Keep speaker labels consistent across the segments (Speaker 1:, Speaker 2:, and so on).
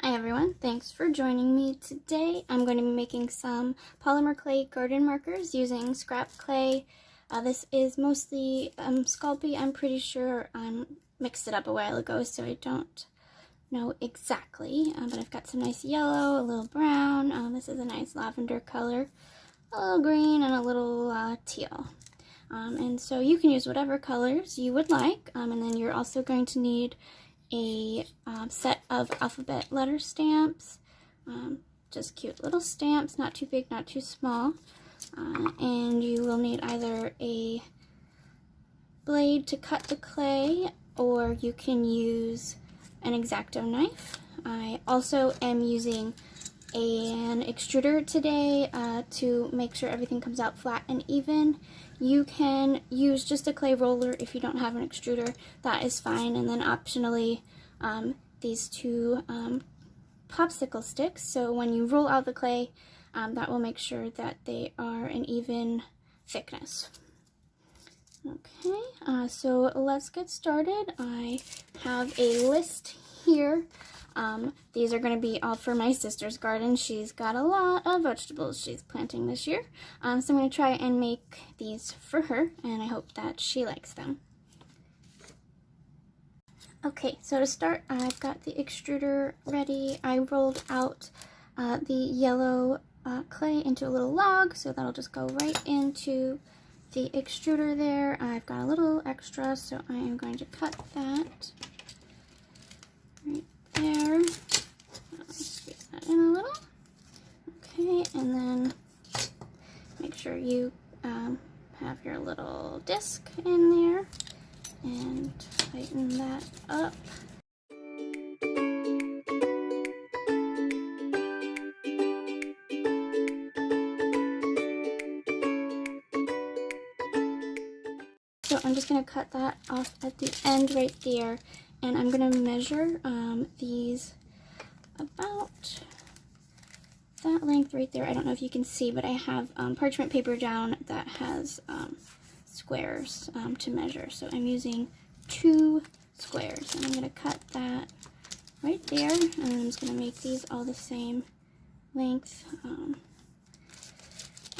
Speaker 1: Hi everyone, thanks for joining me today. I'm going to be making some polymer clay garden markers using scrap clay. This is mostly Sculpey. I'm pretty sure I mixed it up a while ago, so I don't know exactly. But I've got some nice yellow, a little brown. This is a nice lavender color, a little green, and a little teal. And so you can use whatever colors you would like. And then you're also going to need a set of alphabet letter stamps, just cute little stamps, not too big, not too small, and you will need either a blade to cut the clay, or you can use an Exacto knife. I also am using an extruder today to make sure everything comes out flat and even. You can use just a clay roller if you don't have an extruder, that is fine. And then optionally, these two popsicle sticks. So when you roll out the clay, that will make sure that they are an even thickness. Okay, so let's get started. I have a list here. These are going to be all for my sister's garden. She's got a lot of vegetables she's planting this year. So I'm going to try and make these for her, and I hope that she likes them. Okay, so to start, I've got the extruder ready. I rolled out the yellow clay into a little log, so that'll just go right into the extruder there. I've got a little extra, so I am going to cut that right there. Squeeze that in a little. Okay, and then make sure you have your little disc in there and tighten that up. So I'm just going to cut that off at the end right there, and I'm going to measure these about that length right there. I don't know if you can see, but I have parchment paper down that has squares to measure. So I'm using 2 squares, and I'm going to cut that right there, and I'm just going to make these all the same length, and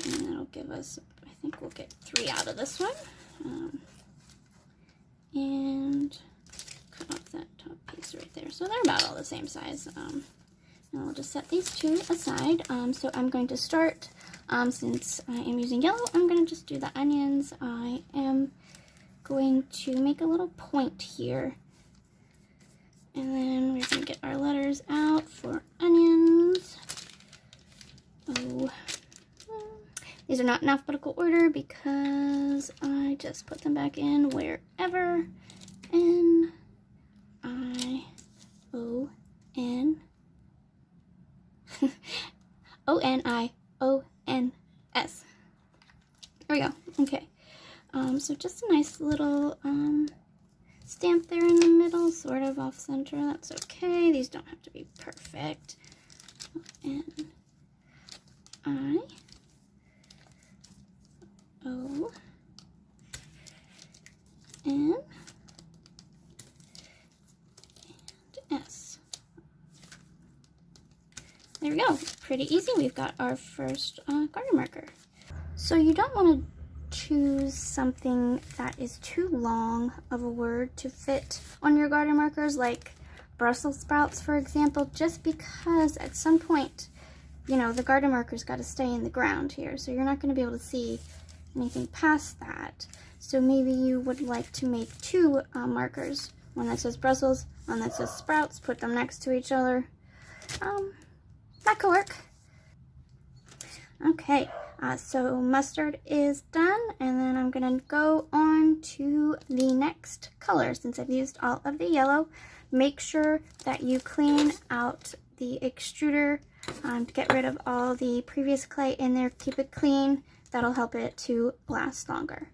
Speaker 1: that'll give us, I think we'll get 3 out of this one. And cut off that top piece right there. So they're about all the same size. And we'll just set these 2 aside. So I'm going to start, since I am using yellow, I'm going to just do the onions. I am going to make a little point here. And then we're going to get our letters out for onions. Oh. These are not in alphabetical order because I just put them back in wherever. N, I, O, N. O, N, I, O, N, S. There we go. Okay. So just a nice little stamp there in the middle, sort of off center. That's okay. These don't have to be perfect. N, I, O, N, and S. There we go. Pretty easy. We've got our first garden marker. So you don't want to choose something that is too long of a word to fit on your garden markers, like Brussels sprouts, for example, just because at some point, you know, the garden marker's got to stay in the ground here, so you're not going to be able to see anything past that. So maybe you would like to make 2 markers, one that says Brussels, one that says sprouts, put them next to each other. That could work. Okay, so mustard is done, and then I'm gonna go on to the next color. Since I've used all of the yellow, make sure that you clean out the extruder to get rid of all the previous clay in there. Keep it clean. That'll help it to last longer.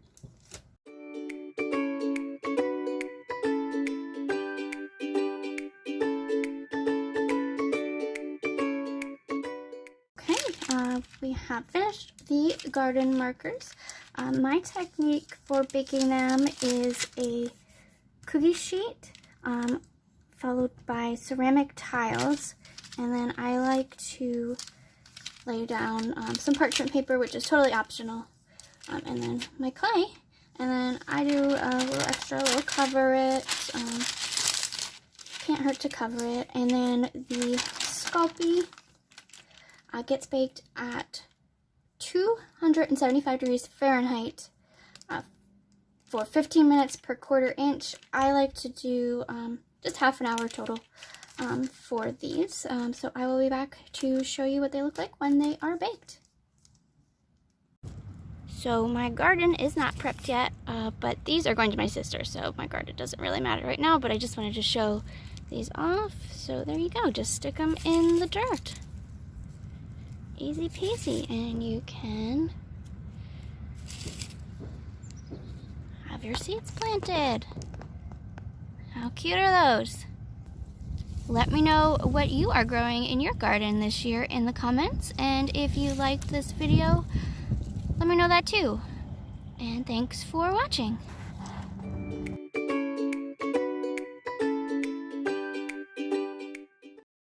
Speaker 1: Okay, we have finished the garden markers. My technique for baking them is a cookie sheet followed by ceramic tiles, And then I like to lay down some parchment paper, which is totally optional. And then my clay. And then I do a little cover it. Can't hurt to cover it. And then the Sculpey gets baked at 275 degrees Fahrenheit for 15 minutes per 1/4 inch. I like to do just half an hour total for these. So I will be back to show you what they look like when they are baked. So my garden is not prepped yet, but these are going to my sister, so my garden doesn't really matter right now, but I just wanted to show these off. So there you go, just stick them in the dirt. Easy peasy, and you can have your seeds planted. How cute are those? Let me know what you are growing in your garden this year in the comments, and if you liked this video, let me know that too. And thanks for watching.